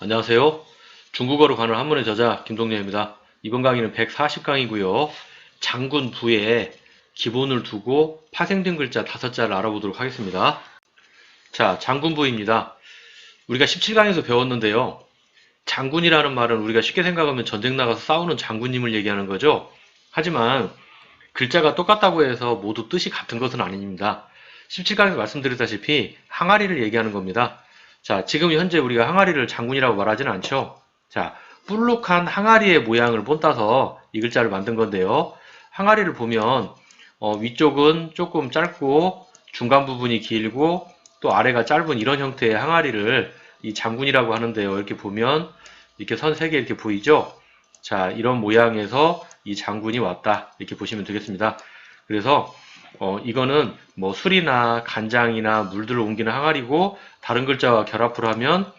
안녕하세요. 중국어로 가는 한문의 저자 김동렬입니다. 이번 강의는 140강이고요. 장군 부에 기본을 두고 파생된 글자 5자를 알아보도록 하겠습니다. 자, 장군부입니다. 우리가 17강에서 배웠는데요. 장군이라는 말은 우리가 쉽게 생각하면 전쟁 나가서 싸우는 장군님을 얘기하는 거죠. 하지만 글자가 똑같다고 해서 모두 뜻이 같은 것은 아닙니다. 17강에서 말씀드렸다시피 항아리를 얘기하는 겁니다. 자, 지금 현재 우리가 항아리를 장군이라고 말하지는 않죠. 자, 볼록한 항아리의 모양을 본따서 이 글자를 만든 건데요. 항아리를 보면 위쪽은 조금 짧고 중간 부분이 길고 또 아래가 짧은 이런 형태의 항아리를 이 장군이라고 하는데요. 이렇게 보면 이렇게 선 3개 이렇게 보이죠? 자, 이런 모양에서 이 장군이 왔다. 이렇게 보시면 되겠습니다. 그래서 이거는 뭐 술이나 간장이나 물들을 옮기는 항아리고 다른 글자와 결합을 하면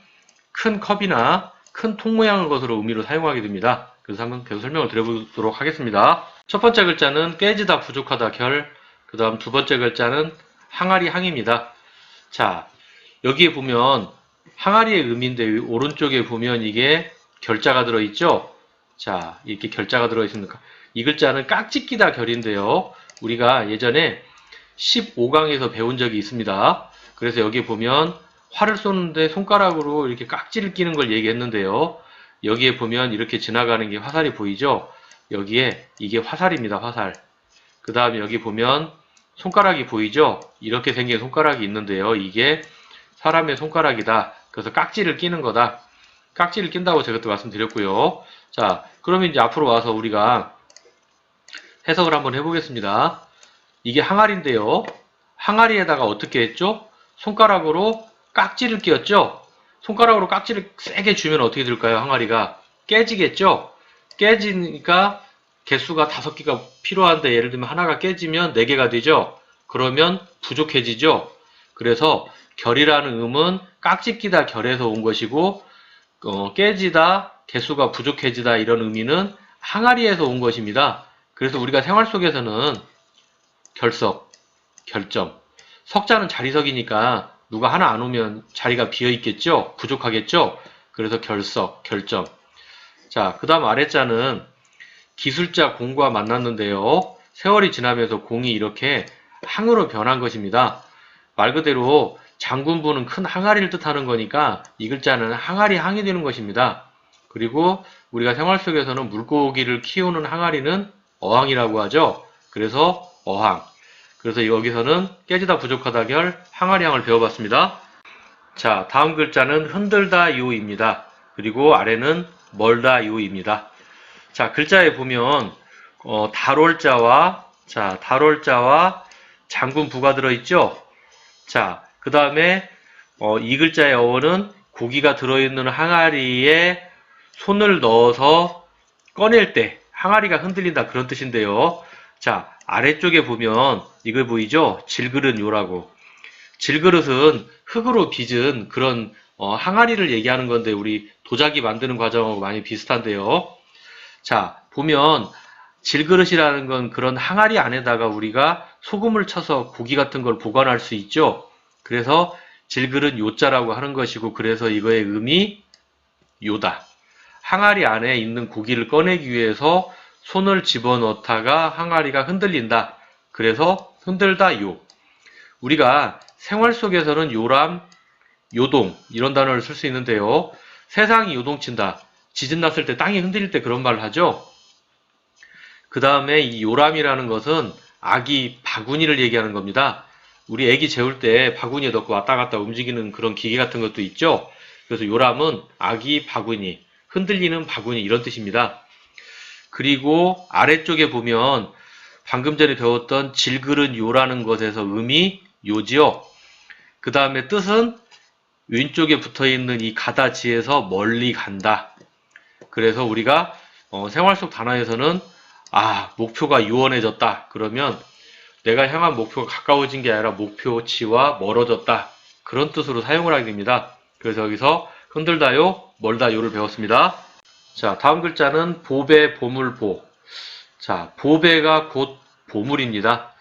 큰 컵이나 큰 통 모양의 것으로 의미로 사용하게 됩니다. 그래서 한번 계속 설명을 드려보도록 하겠습니다. 첫 번째 글자는 깨지다 부족하다 결, 그 다음 두 번째 글자는 항아리 항입니다. 자, 여기에 보면 항아리의 의미인데 오른쪽에 보면 이게 결자가 들어있죠? 자, 이렇게 결자가 들어있습니까? 이 글자는 깍짓기다 결인데요. 우리가 예전에 15강에서 배운 적이 있습니다. 그래서 여기 보면 활을 쏘는데 손가락으로 이렇게 깍지를 끼는 걸 얘기했는데요. 여기에 보면 이렇게 지나가는 게 화살이 보이죠? 여기에 이게 화살입니다. 화살. 그 다음에 여기 보면 손가락이 보이죠? 이렇게 생긴 손가락이 있는데요. 이게 사람의 손가락이다. 그래서 깍지를 끼는 거다. 깍지를 낀다고 제가 또 말씀드렸고요. 자, 그러면 이제 앞으로 와서 우리가 해석을 한번 해보겠습니다. 이게 항아리인데요. 항아리에다가 어떻게 했죠? 손가락으로 깍지를 끼웠죠? 손가락으로 깍지를 세게 주면 어떻게 될까요? 항아리가 깨지겠죠? 깨지니까 개수가 5개가 필요한데 예를 들면 하나가 깨지면 4개가 되죠? 그러면 부족해지죠? 그래서 결이라는 음은 깍지 끼다 결에서 온 것이고 깨지다, 개수가 부족해지다 이런 의미는 항아리에서 온 것입니다. 그래서 우리가 생활 속에서는 결석, 결점, 석자는 자리석이니까 누가 하나 안 오면 자리가 비어 있겠죠? 부족하겠죠? 그래서 결석, 결점. 자, 그 다음 아래자는 기술자 공과 만났는데요. 세월이 지나면서 공이 이렇게 항으로 변한 것입니다. 말 그대로 장군부는 큰 항아리를 뜻하는 거니까 이 글자는 항아리 항이 되는 것입니다. 그리고 우리가 생활 속에서는 물고기를 키우는 항아리는 어항이라고 하죠. 그래서 어항. 그래서 여기서는 깨지다 부족하다 결 항아리항을 배워봤습니다. 자, 다음 글자는 흔들다 요입니다. 그리고 아래는 멀다 요입니다. 자, 글자에 보면 달월자와 장군부가 들어있죠. 자, 그 다음에 이 글자의 어원은 고기가 들어있는 항아리에 손을 넣어서 꺼낼 때 항아리가 흔들린다 그런 뜻인데요. 자, 아래쪽에 보면 이걸 보이죠? 질그릇 요라고. 질그릇은 흙으로 빚은 그런 항아리를 얘기하는 건데 우리 도자기 만드는 과정하고 많이 비슷한데요. 자, 보면 질그릇이라는 건 그런 항아리 안에다가 우리가 소금을 쳐서 고기 같은 걸 보관할 수 있죠. 그래서 질그릇 요자라고 하는 것이고 그래서 이거의 의미 요다. 항아리 안에 있는 고기를 꺼내기 위해서 손을 집어넣다가 항아리가 흔들린다. 그래서 흔들다 요. 우리가 생활 속에서는 요람, 요동 이런 단어를 쓸 수 있는데요. 세상이 요동친다. 지진 났을 때 땅이 흔들릴 때 그런 말을 하죠. 그 다음에 이 요람이라는 것은 아기 바구니를 얘기하는 겁니다. 우리 애기 재울 때 바구니에 넣고 왔다 갔다 움직이는 그런 기계 같은 것도 있죠. 그래서 요람은 아기 바구니, 흔들리는 바구니 이런 뜻입니다. 그리고 아래쪽에 보면 방금 전에 배웠던 질그릇 요라는 것에서 의미 요지요. 그 다음에 뜻은 왼쪽에 붙어있는 이 가다지에서 멀리 간다. 그래서 우리가 생활 속 단어에서는 목표가 요원해졌다. 그러면 내가 향한 목표가 가까워진 게 아니라 목표치와 멀어졌다. 그런 뜻으로 사용을 하게 됩니다. 그래서 여기서 흔들다요, 멀다요를 배웠습니다. 자, 다음 글자는 보배, 보물보. 자, 보배가 곧 보물입니다.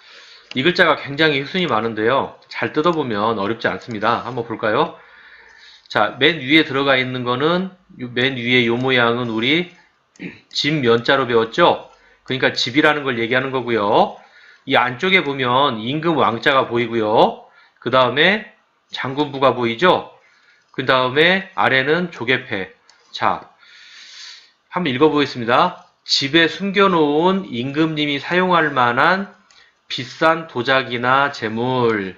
이 글자가 굉장히 휘순이 많은데요. 잘 뜯어보면 어렵지 않습니다. 한번 볼까요? 자, 맨 위에 들어가 있는 거는, 맨 위에 요 모양은 우리 집 면자로 배웠죠? 그러니까 집이라는 걸 얘기하는 거고요. 이 안쪽에 보면 임금 왕자가 보이고요. 그 다음에 장군부가 보이죠? 그 다음에 아래는 조개패. 자, 한번 읽어보겠습니다. 집에 숨겨놓은 임금님이 사용할 만한 비싼 도자기나 재물.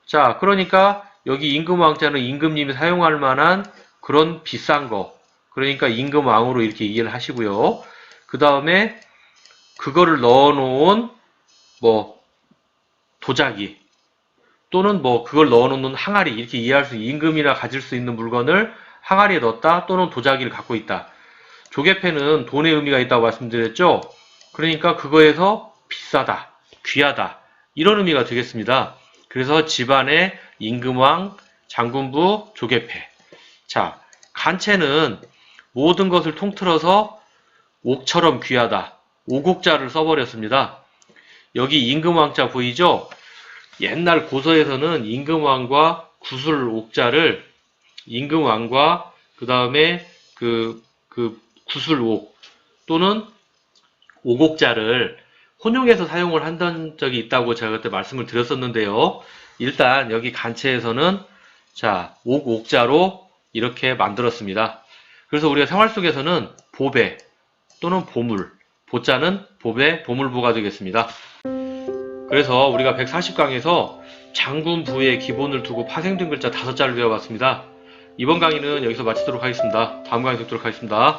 자, 그러니까 여기 임금왕자는 임금님이 사용할 만한 그런 비싼 거. 그러니까 임금왕으로 이렇게 이해를 하시고요. 그 다음에 그거를 넣어놓은 뭐 도자기 또는 뭐 그걸 넣어놓는 항아리 이렇게 이해할 수 임금이라 가질 수 있는 물건을 항아리에 넣었다 또는 도자기를 갖고 있다. 조개패는 돈의 의미가 있다고 말씀드렸죠. 그러니까 그거에서 비싸다, 귀하다 이런 의미가 되겠습니다. 그래서 집안에 임금왕, 장군부, 조개패. 자, 간체는 모든 것을 통틀어서 옥처럼 귀하다. 오곡자를 써버렸습니다. 여기 임금왕자 보이죠? 옛날 고서에서는 임금왕과 구술옥자를 임금왕과 그 다음에 그 구술옥 또는 오곡자를 혼용해서 사용을 한던 적이 있다고 제가 그때 말씀을 드렸었는데요. 일단 여기 간체에서는 자, 옥자로 이렇게 만들었습니다. 그래서 우리가 생활 속에서는 보배 또는 보물, 보자는 보배, 보물보가 되겠습니다. 그래서 우리가 140강에서 장군 부의 기본을 두고 파생된 글자 5자를 배워봤습니다. 이번 강의는 여기서 마치도록 하겠습니다. 다음 강의 뵙도록 하겠습니다.